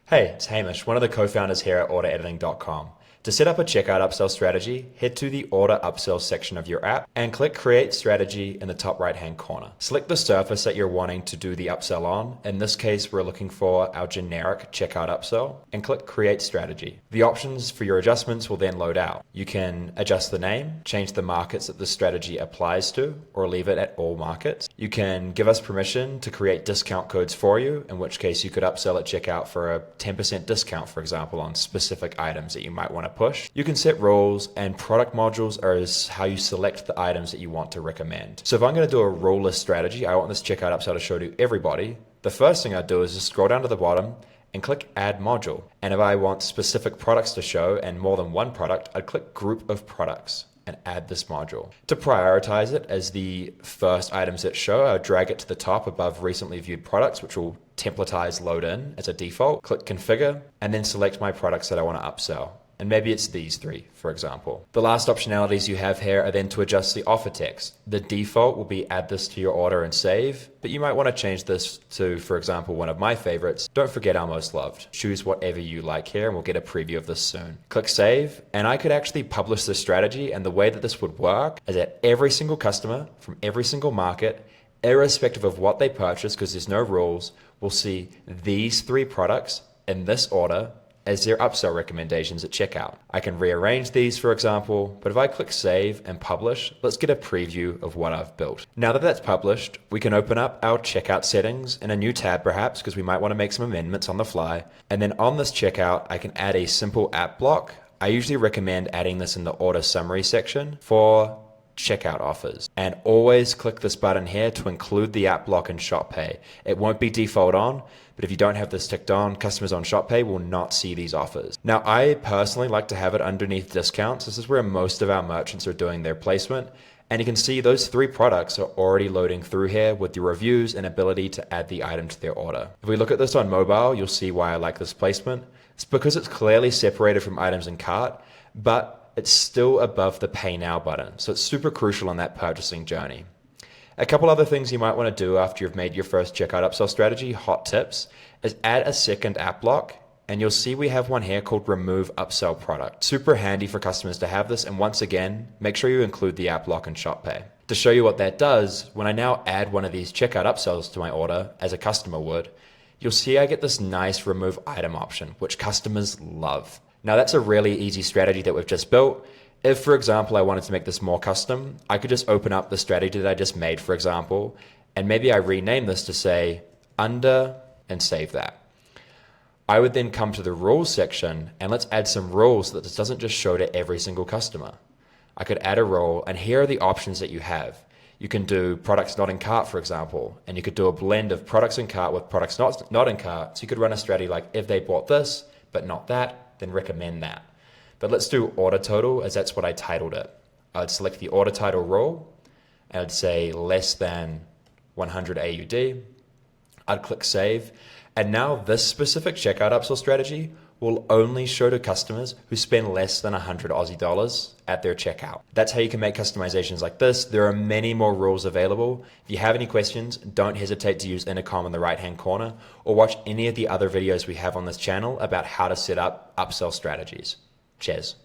Hey, it's Hamish, one of the co-founders here at orderediting.com. To set up a checkout upsell strategy, head to the Order Upsell section of your app and click Create Strategy in the top right-hand corner. Select the surface that you're wanting to do the upsell on. In this case, we're looking for our generic checkout upsell and click Create Strategy. The options for your adjustments will then load out. You can adjust the name, change the markets that the strategy applies to, or leave it at all markets. You can give us permission to create discount codes for you, in which case you could upsell at checkout for a 10% discount, for example, on specific items that you might want to push. You can set rules, and product modules are how you select the items that you want to recommend. So if I'm going to do a rule-less strategy, I want this checkout upsell to show to everybody, the first thing I'd do is just scroll down to the bottom and click Add Module. And if I want specific products to show and more than one product, I'd click Group of Products and add this module. To prioritize it as the first items that show, I'll drag it to the top above recently viewed products, which will templatize load in as a default. Click Configure, and then select my products that I want to upsell. And maybe it's these three, for example. The last optionalities you have here are then to adjust the offer text. The default will be add this to your order and save, but you might want to change this to, for example, one of my favorites, don't forget our most loved. Choose whatever you like here, and we'll get a preview of this soon. Click Save, and I could actually publish this strategy, and the way that this would work is that every single customer from every single market, irrespective of what they purchase, because there's no rules, will see these three products in this order as their upsell recommendations at checkout. I can rearrange these, for example, but if I click Save and Publish, let's get a preview of what I've built. Now that that's published, we can open up our checkout settings in a new tab perhaps, because we might want to make some amendments on the fly. And then on this checkout, I can add a simple app block. I usually recommend adding this in the order summary section for checkout offers. And always click this button here to include the app block in ShopPay. It won't be default on, but if you don't have this ticked on, customers on ShopPay will not see these offers. Now, I personally like to have it underneath discounts. This is where most of our merchants are doing their placement. And you can see those three products are already loading through here with the reviews and ability to add the item to their order. If we look at this on mobile, you'll see why I like this placement. It's because it's clearly separated from items in cart, but it's still above the Pay Now button. So it's super crucial on that purchasing journey. A couple other things you might want to do after you've made your first checkout upsell strategy, hot tips, is add a second app block. And you'll see we have one here called Remove Upsell Product. Super handy for customers to have this. And once again, make sure you include the app block in ShopPay. To show you what that does, when I now add one of these checkout upsells to my order, as a customer would, you'll see I get this nice remove item option, which customers love. Now that's a really easy strategy that we've just built. If, for example, I wanted to make this more custom, I could just open up the strategy that I just made, for example, and maybe I rename this to say under and save that. I would then come to the rules section and let's add some rules so that this doesn't just show to every single customer. I could add a rule, and here are the options that you have. You can do products not in cart, for example, and you could do a blend of products in cart with products not in cart. So you could run a strategy like if they bought this, but not that, then recommend that. But let's do order total, as that's what I titled it. I'd select the order title rule, and I'd say less than 100 AUD. I'd click Save, and now this specific checkout upsell strategy will only show to customers who spend less than 100 Aussie dollars at their checkout. That's how you can make customizations like this. There are many more rules available. If you have any questions, don't hesitate to use Intercom in the right-hand corner, or watch any of the other videos we have on this channel about how to set up upsell strategies. Cheers.